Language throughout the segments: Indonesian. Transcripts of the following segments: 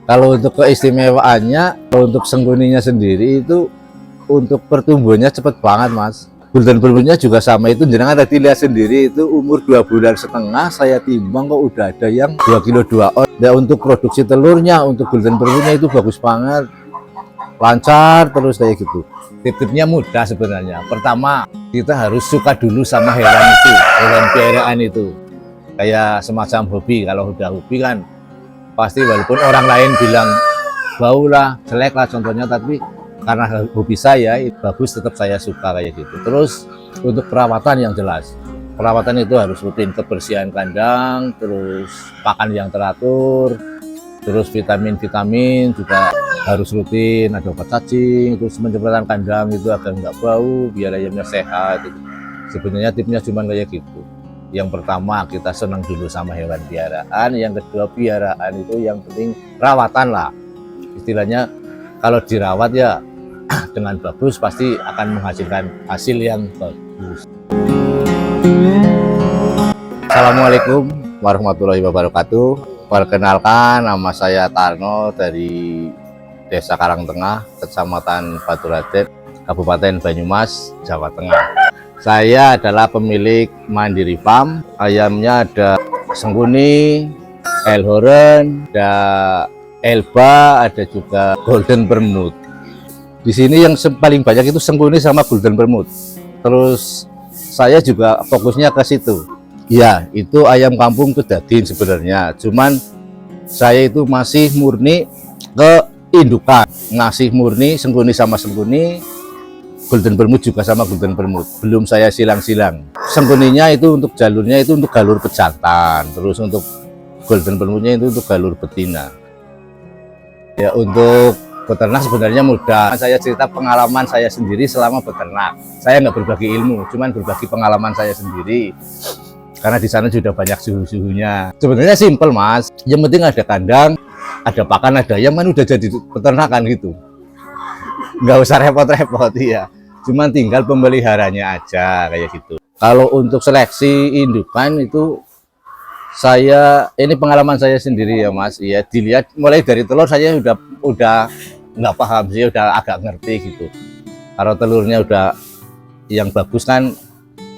Kalau untuk keistimewaannya, kalau untuk sengguninya sendiri itu untuk pertumbuhannya cepat banget, Mas. Golden Bermudnya juga sama, itu jenengan tadi lihat sendiri, itu umur 2,5 bulan saya timbang kok udah ada yang 2 kilo 2 on. Dan untuk produksi telurnya, untuk Golden Bermudnya itu bagus banget, lancar terus kayak gitu. Tip-tipnya mudah sebenarnya. Pertama, kita harus suka dulu sama hewan itu, hewan peliharaan itu. Kayak semacam hobi. Kalau udah hobi kan pasti walaupun orang lain bilang bau lah, jelek lah contohnya, tapi karena hobi saya bagus, tetap saya suka kayak gitu. Terus untuk perawatan yang jelas, perawatan itu harus rutin, kebersihan kandang, terus pakan yang teratur, terus vitamin juga harus rutin, ada obat cacing, terus penyemprotan kandang itu agar nggak bau, biar ayamnya sehat gitu. Sebenarnya tipnya cuma kayak gitu. Yang pertama, kita senang dulu sama hewan piaraan. Yang kedua, piaraan itu yang penting perawatan lah. Istilahnya kalau dirawat ya dengan bagus pasti akan menghasilkan hasil yang bagus. Assalamualaikum warahmatullahi wabarakatuh. Perkenalkan, nama saya Tarno dari Desa Karangtengah, Kecamatan Baturaden, Kabupaten Banyumas, Jawa Tengah. Saya adalah pemilik Mandiri Farm. Ayamnya ada Sengguni, Elhoren, ada Elba, ada juga Golden Bermud. Di sini yang paling banyak itu Sengguni sama Golden Bermud. Terus saya juga fokusnya ke situ. Ya, itu ayam kampung kedadin sebenarnya. Cuman saya itu masih murni ke indukan, ngasih murni Sengguni sama Sengguni, Golden Bermud juga sama Golden Bermud. Belum saya silang-silang. Sengguninya itu untuk jalurnya itu untuk galur pejantan. Terus untuk Golden Bermudnya itu untuk galur betina. Ya, untuk beternak sebenarnya mudah. Saya cerita pengalaman saya sendiri selama beternak. Saya nggak berbagi ilmu, cuman berbagi pengalaman saya sendiri. Karena di sana sudah banyak suhu-suhunya. Sebenarnya simpel, Mas. Yang penting ada kandang, ada pakan, ada ayam, kan udah jadi peternakan gitu. Nggak usah repot-repot ya. Cuman tinggal pemeliharanya aja kayak gitu. Kalau untuk seleksi indukan itu ini pengalaman saya sendiri ya, Mas. Ya, dilihat mulai dari telur saya udah nggak paham sih, udah agak ngerti gitu. Kalau telurnya udah yang bagus kan,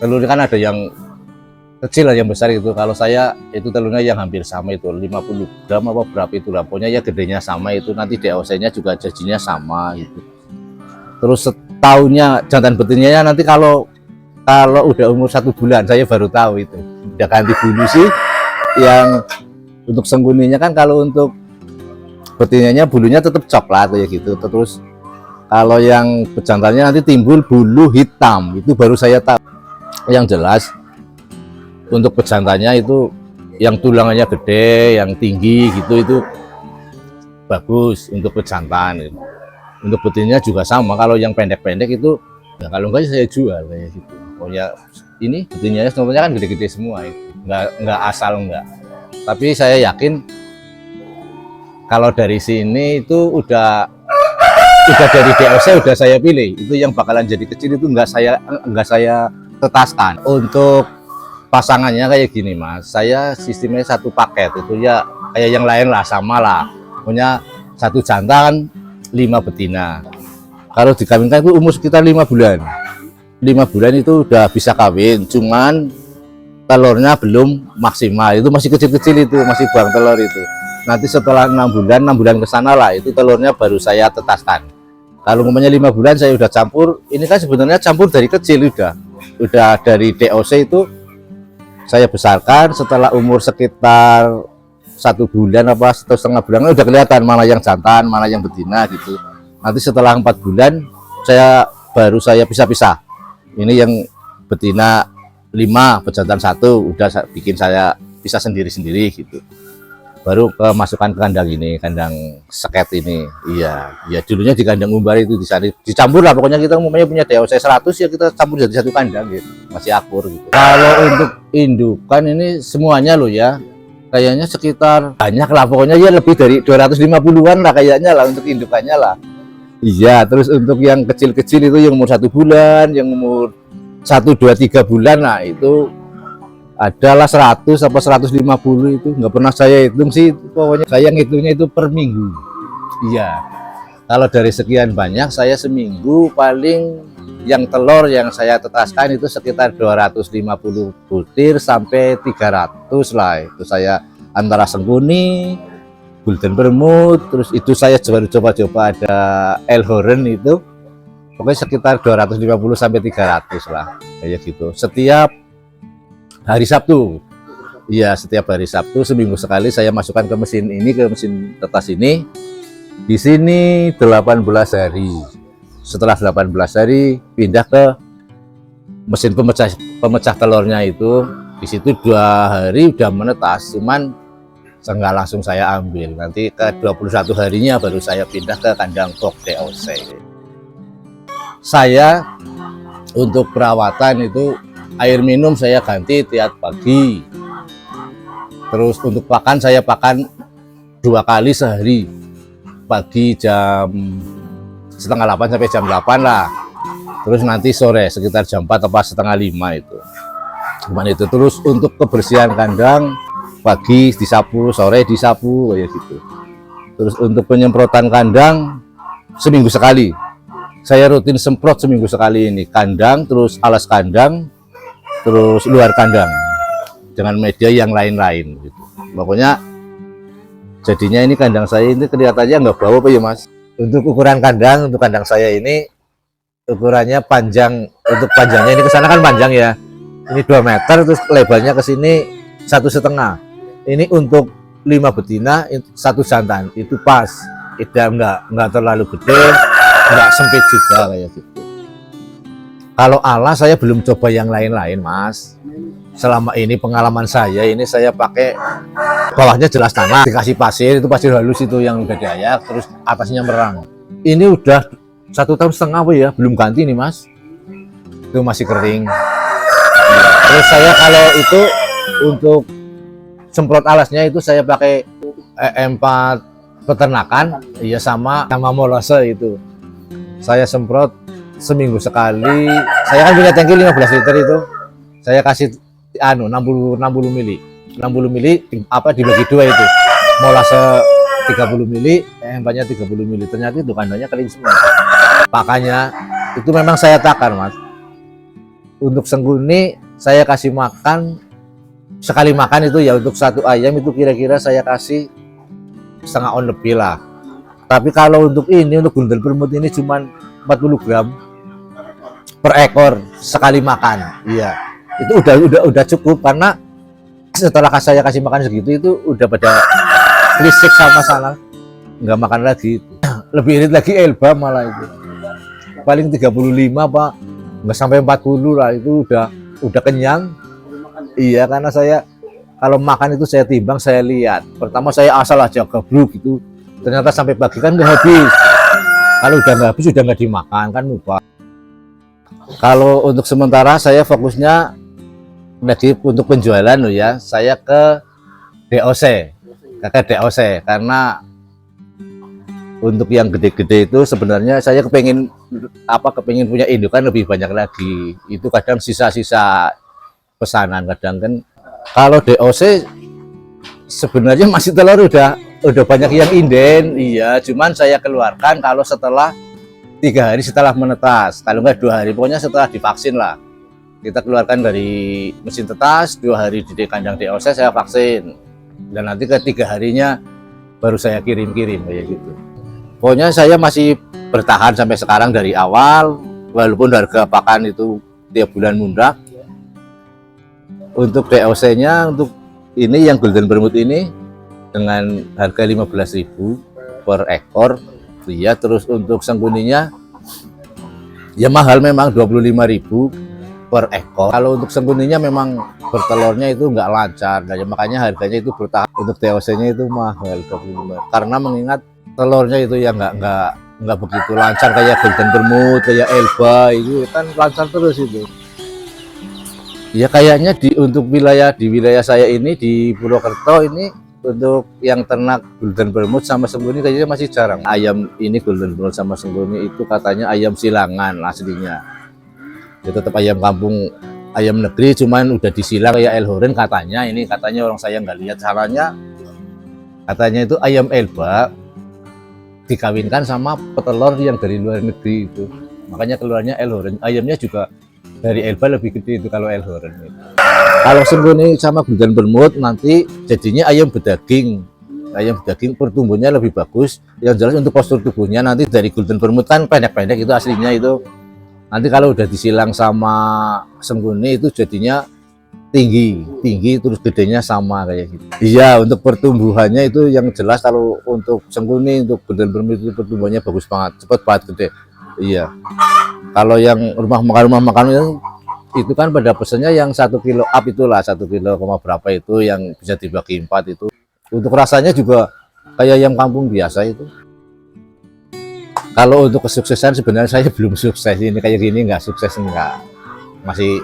telurnya kan ada yang kecil yang besar itu. Kalau saya itu telurnya yang hampir sama itu 50 gram apa berapa itu lah. Pokoknya ya gedenya sama itu, nanti DOC-nya juga jajinya sama gitu. Terus setahunnya jantan betinanya nanti kalau udah umur 1 bulan saya baru tahu itu udah ganti bulu sih. Yang untuk sengguninya kan, kalau untuk betinanya bulunya tetap coklat kayak gitu. Terus kalau yang pejantannya nanti timbul bulu hitam, itu baru saya tahu. Yang jelas untuk pejantannya itu yang tulangannya gede, yang tinggi gitu, itu bagus untuk pejantan gitu. Untuk betinnya juga sama, kalau yang pendek-pendek itu ya kalau enggak saya jual kayak gitu. Pokoknya ini betinnya contohnya kan gede-gede semua itu, enggak asal enggak. Tapi saya yakin kalau dari sini itu udah dari DOC udah saya pilih, itu yang bakalan jadi kecil itu enggak saya tetaskan. Untuk pasangannya kayak gini, Mas, saya sistemnya satu paket itu ya, kayak yang lain lah, sama lah, punya 1 jantan 5 betina. Kalau dikawinkan itu umur sekitar 5 bulan. 5 bulan itu udah bisa kawin, cuman telurnya belum maksimal, itu masih kecil-kecil, itu masih buang telur itu. Nanti setelah 6 bulan ke sana lah, itu telurnya baru saya tetaskan. Kalau umumnya 5 bulan saya udah campur. Ini kan sebenarnya campur dari kecil, udah dari DOC itu saya besarkan. Setelah umur sekitar 1 bulan apa 1,5 bulan udah kelihatan mana yang jantan, mana yang betina gitu. Nanti setelah 4 bulan baru saya pisah-pisah. Ini yang betina 5, pejantan 1, udah bikin saya pisah sendiri-sendiri gitu. Baru masukkan ke kandang ini, kandang seket ini. Iya, dulunya di kandang umbar itu dicampur lah. Pokoknya kita umumnya punya DOC 100 ya, kita campur jadi 1 kandang gitu, masih akur gitu. Kalau untuk indukan ini semuanya loh ya, kayaknya sekitar banyak lah, pokoknya ya lebih dari 250-an lah kayaknya lah untuk indukannya lah. Iya, terus untuk yang kecil-kecil itu yang umur 1 bulan, yang umur 1, 2, 3 bulan, nah itu adalah 100 apa 150 itu nggak pernah saya hitung sih, pokoknya saya ngitungnya itu per minggu. Iya, kalau dari sekian banyak saya seminggu paling yang telur yang saya tetaskan itu sekitar 250 butir sampai 300 lah. Itu saya antara Sengguni, Golden Vermouth, terus itu saya baru coba-coba ada Elhoren itu, pokoknya sekitar 250 sampai 300 lah kayak gitu setiap hari Sabtu. Iya, setiap hari Sabtu seminggu sekali saya masukkan ke mesin ini, ke mesin tetas ini. Di sini 18 hari. Setelah 18 hari pindah ke mesin pemecah telurnya itu. Di situ 2 hari udah menetas, cuman nggak langsung saya ambil. Nanti ke 21 harinya baru saya pindah ke kandang box DOC. Saya untuk perawatan itu air minum saya ganti tiap pagi. Terus untuk pakan saya pakan 2 kali sehari. Pagi jam setengah 8 sampai jam 8 lah. Terus nanti sore sekitar jam 4 atau setengah 5 itu. Cuman itu. Terus untuk kebersihan kandang pagi disapu, sore disapu kayak gitu. Terus untuk penyemprotan kandang seminggu sekali. Saya rutin semprot seminggu sekali ini kandang, terus alas kandang, terus luar kandang dengan media yang lain-lain gitu. Pokoknya jadinya ini kandang saya ini kelihatannya nggak bau apa ya Mas. Untuk ukuran kandang, untuk kandang saya ini ukurannya panjang, untuk panjangnya ini ke sana kan panjang ya, ini 2 meter, terus lebarnya ke sini 1,5. Ini untuk 5 betina 1 jantan itu pas, nggak terlalu gede, nggak sempit juga kayak gitu. Kalau alas saya belum coba yang lain-lain Mas. Selama ini pengalaman saya ini saya pakai bawahnya jelas tanah, dikasih pasir, itu pasir halus itu yang udah diayak, terus atasnya merang. Ini udah 1,5 tahun apa ya, belum ganti nih Mas. Itu masih kering. Terus saya kalau itu untuk semprot alasnya itu saya pakai E4 peternakan, iya sama molase itu. Saya semprot seminggu sekali. Saya kan punya tangki 15 liter itu. Saya kasih 60 mili. 60 mili apa dibagi 2 itu. Molase 30 mili, E4-nya 30 mili. Ternyata itu kandangnya kering semua. Pakannya itu memang saya takar, Mas. Untuk Sengguni saya kasih makan sekali makan itu ya, untuk 1 ayam itu kira-kira saya kasih setengah on lebih lah. Tapi kalau untuk ini, untuk Golden Vermouth ini cuma 40 gram per ekor sekali makan. Iya, itu udah cukup, karena setelah saya kasih makan segitu itu udah pada krisik sama salah, nggak makan lagi itu. Lebih irit lagi Elba malah itu. Paling 35 Pak, nggak sampai 40 lah, itu udah kenyang. Iya, karena saya kalau makan itu saya timbang, saya lihat. Pertama saya asal aja gabluk gitu. Ternyata sampai pagi kan nggak habis. Kalau udah nggak habis, udah nggak dimakan kan lupa. Kalau untuk sementara saya fokusnya lagi untuk penjualan loh ya. Saya ke DOC, karena untuk yang gede-gede itu sebenarnya saya kepengin punya indukan lebih banyak lagi. Itu kadang sisa-sisa pesanan kadang kan. Kalau DOC sebenarnya masih telur udah banyak yang inden, iya, cuman saya keluarkan kalau setelah 3 hari setelah menetas, kalau enggak 2 hari, pokoknya setelah divaksin lah. Kita keluarkan dari mesin tetas, 2 hari di kandang DOC saya vaksin, dan nanti ke 3 harinya baru saya kirim-kirim kayak gitu. Pokoknya saya masih bertahan sampai sekarang dari awal, walaupun harga pakan itu tiap bulan mundak. Untuk DOC-nya, untuk ini yang Golden Vermouth ini dengan harga 15.000 per ekor, iya. Terus untuk Sengguninya ya mahal memang, 25.000 per ekor. Kalau untuk Sengguninya memang bertelurnya itu nggak lancar, makanya harganya itu bertahan. Untuk DOC-nya itu mahal 25, karena mengingat telurnya itu ya nggak begitu lancar kayak Golden Vermouth, kayak Elba itu kan lancar terus itu. Ya kayaknya untuk wilayah saya ini di Purwokerto ini, untuk yang ternak Golden Vermouth sama Sengguni kayaknya masih jarang. Ayam ini Golden Vermouth sama Sengguni itu katanya ayam silangan aslinya. Itu tetap ayam kampung ayam negeri cuman udah disilang kayak Elhoren katanya. Ini katanya orang saya nggak lihat caranya. Katanya itu ayam Elba dikawinkan sama petelur yang dari luar negeri itu. Makanya keluarnya Elhoren. Ayamnya juga dari Elba lebih gede itu kalau Elhoren itu. Kalau Sengguni sama Golden Vermouth nanti jadinya ayam bedaging. Ayam bedaging pertumbuhannya lebih bagus. Yang jelas untuk postur tubuhnya nanti dari Golden Vermouth kan pendek-pendek itu aslinya itu. Nanti kalau udah disilang sama Sengguni itu jadinya tinggi terus gedenya sama kayak gitu. Iya, untuk pertumbuhannya itu yang jelas kalau untuk Sengguni, untuk Golden Vermouth itu pertumbuhannya bagus banget, cepat banget gede. Iya. Kalau yang rumah makan itu kan pada pesannya yang 1 kilo up itulah, 1 kilo berapa itu yang bisa dibagi 4 itu. Untuk rasanya juga kayak ayam kampung biasa itu. Kalau untuk kesuksesan sebenarnya saya belum sukses, ini kayak gini nggak sukses enggak. Masih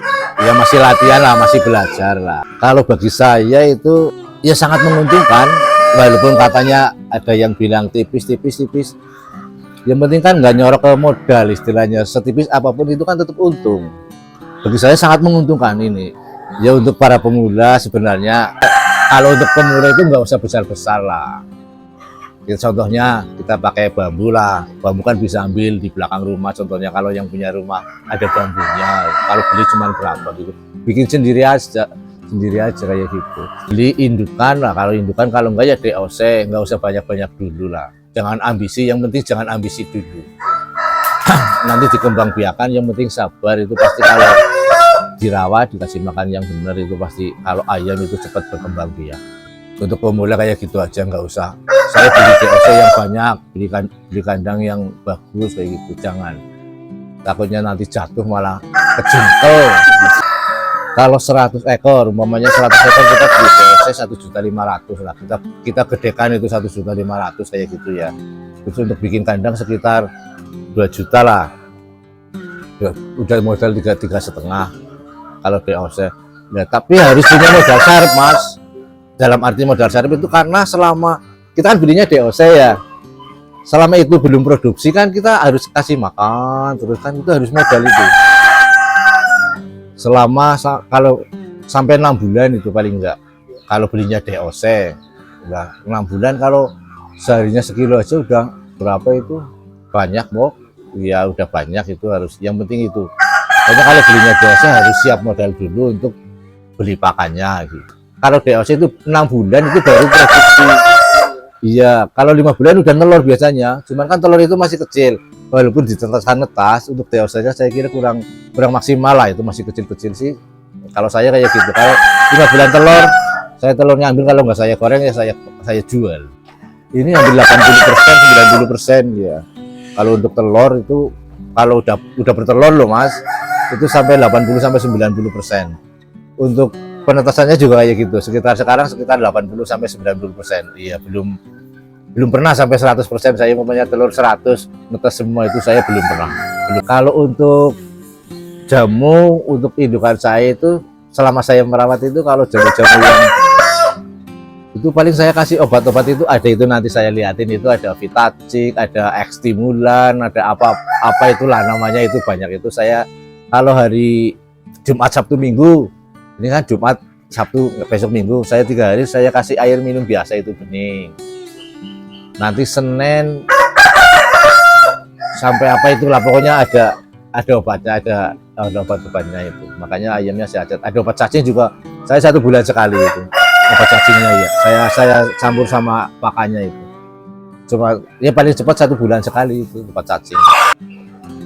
latihan lah, masih belajar lah. Kalau bagi saya itu ya sangat menguntungkan, walaupun katanya ada yang bilang tipis. Yang penting kan nggak nyorok ke modal, istilahnya setipis apapun itu kan tetap untung. Bagi saya sangat menguntungkan ini. Ya untuk para pemula sebenarnya, kalau untuk pemula itu nggak usah besar-besar lah. Contohnya kita pakai bambu lah, bambu kan bisa ambil di belakang rumah. Contohnya kalau yang punya rumah ada bambunya, kalau beli cuma berapa gitu, bikin sendiri aja kayak gitu. Beli indukan lah, kalau indukan, kalau enggak ya DOC, nggak usah banyak-banyak dulu lah. Jangan ambisi, yang penting jangan ambisi dulu. Nanti dikembang biakan, yang penting sabar, itu pasti kalau dirawat, dikasih makan yang benar itu pasti kalau ayam itu cepat berkembang biak. Untuk pemula kayak gitu aja, nggak usah saya beli DOC yang banyak, beli kandang yang bagus kayak gitu, jangan. Takutnya nanti jatuh malah kejungkel. Kalau 100 ekor, umpamanya 100 ekor kita beli DOC 1.500.000 lah. Kita gedekan itu 1.500.000 kayak gitu ya. Terus untuk bikin kandang sekitar 2 juta lah. Ya, udah modal 3,5 kalau DOC. Ya, tapi harus punya modal sarap, Mas. Dalam arti modal sarap itu karena selama kita kan belinya DOC ya, selama itu belum produksi kan kita harus kasih makan terus kan, itu harus modal itu selama kalau sampai 6 bulan itu paling enggak. Kalau belinya DOC udah 6 bulan, kalau seharinya sekilo aja udah berapa itu, banyak Bok ya, udah banyak itu. Harus yang penting itu pokoknya kalau belinya DOC harus siap modal dulu untuk beli pakannya gitu. Kalau DOC itu 6 bulan itu baru produksi. Iya, kalau 5 bulan udah telur biasanya. Cuman kan telur itu masih kecil. Walaupun ditetaskan netas, untuk DOC-nya saya kira kurang maksimal lah, itu masih kecil-kecil sih. Kalau saya kayak gitu. Kalau 5 bulan telur, saya telurnya ambil, kalau nggak saya goreng ya saya jual. Ini ambil 80%, 90% ya. Kalau untuk telur itu kalau udah bertelur loh Mas, itu sampai 80 sampai 90%. Untuk penetasannya juga kayak gitu, sekarang sekitar 80 sampai 90%. Iya, belum pernah sampai 100%. Saya mempunyai telur 100 netes semua itu saya belum pernah. Kalau untuk jamu untuk indukan saya itu selama saya merawat itu, kalau jamu-jamu yang itu paling saya kasih obat-obat itu ada, itu nanti saya liatin, itu ada Vitacik, ada X-stimulan, ada apa itulah namanya, itu banyak. Itu saya kalau hari Jumat, Sabtu, Minggu, ini kan Jumat, Sabtu, besok Minggu, saya 3 hari saya kasih air minum biasa itu bening. Nanti Senin sampai apa itulah, pokoknya ada obatnya, ada obat-obatnya itu. Makanya ayamnya sehat. Ada obat cacing juga, saya 1 bulan sekali itu. Obat cacingnya ya, saya campur sama pakannya itu. Cuma ya paling cepat 1 bulan sekali itu obat cacing.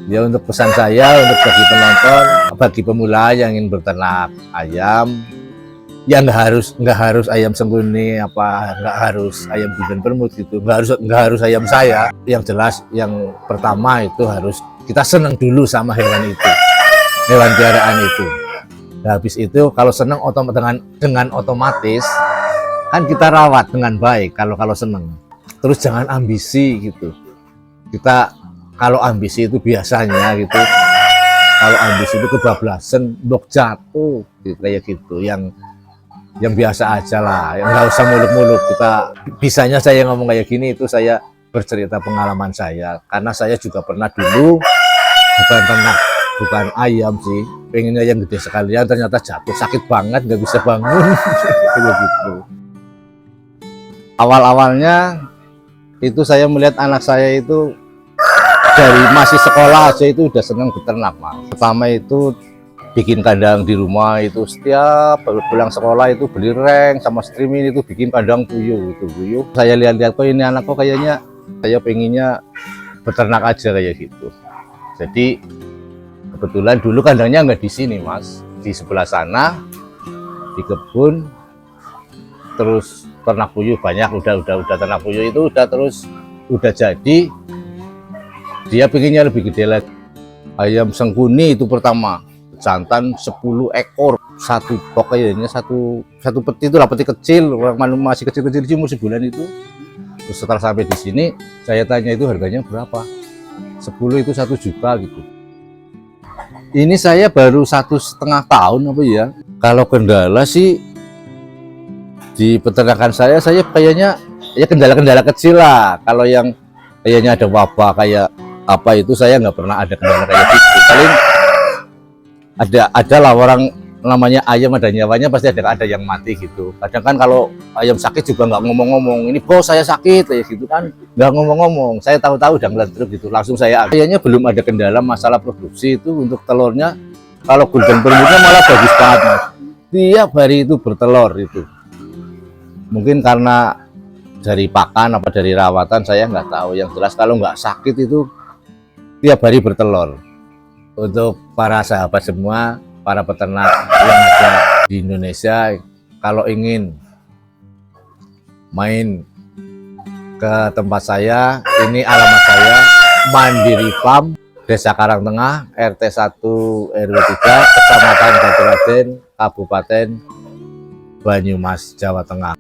Ya, untuk pesan saya untuk bagi penonton, bagi pemula yang ingin berternak ayam, ya nggak harus ayam Sengguni, nggak harus ayam Golden Vermouth gitu, nggak harus ayam saya. Yang jelas yang pertama itu harus kita senang dulu sama hewan itu, hewan piaraan itu. Nah, habis itu kalau senang dengan otomatis kan kita rawat dengan baik. Kalau senang, terus jangan ambisi gitu. Kita kalau ambisi itu biasanya gitu, kalau ambisi itu kebablasan, bok jatuh gitu, kayak gitu. Yang biasa aja lah, yang nggak usah muluk-muluk. Kita bisanya saya ngomong kayak gini itu saya bercerita pengalaman saya, karena saya juga pernah dulu bukan ayam sih, pengennya yang gede sekalian, ternyata jatuh sakit banget, nggak bisa bangun. Kayak gitu. Awal-awalnya itu saya melihat anak saya itu dari masih sekolah aja itu udah senang beternak, Mas. Pertama itu bikin kandang di rumah, itu setiap pulang sekolah itu beli reng sama streaming, itu bikin kandang puyuh. Itu puyuh saya lihat-lihat, kok ini anak kok kayaknya saya pengennya beternak aja kayak gitu. Jadi kebetulan dulu kandangnya nggak di sini, Mas, di sebelah sana di kebun. Terus ternak puyuh banyak, udah ternak puyuh itu udah jadi, dia pengennya lebih gede lagi. Ayam Sengkuni itu pertama jantan 10 ekor, satu pokoknya satu peti, itu lah peti kecil, orang masih kecil-kecil umur sebulan itu. Terus setelah sampai di sini saya tanya itu harganya berapa, 10 itu 1 juta gitu. Ini saya baru 1,5 tahun apa ya. Kalau kendala sih di peternakan saya kayaknya ya kendala-kendala kecil lah. Kalau yang kayaknya ada wabah kayak apa itu saya nggak pernah ada kendala kayak gitu. Paling ada lah, orang namanya ayam ada nyawanya, pasti ada yang mati gitu. Kadang kan kalau ayam sakit juga nggak ngomong-ngomong, ini bos saya sakit kayak gitu kan, nggak ngomong-ngomong. Saya tahu-tahu udah ngeliat gitu, langsung saya ambil. Kayaknya belum ada kendala masalah produksi itu untuk telurnya. Kalau Golden Bermudnya malah bagus banget, Mas. Tiap hari itu bertelur itu. Mungkin karena dari pakan apa dari rawatan saya nggak tahu. Yang jelas kalau nggak sakit itu tiap hari bertelur. Untuk para sahabat semua, para peternak yang ada di Indonesia, kalau ingin main ke tempat saya, ini alamat saya, Mandiri Farm, Desa Karangtengah, RT 1 RW 3, Kecamatan Batu Raden, Kabupaten Banyumas, Jawa Tengah.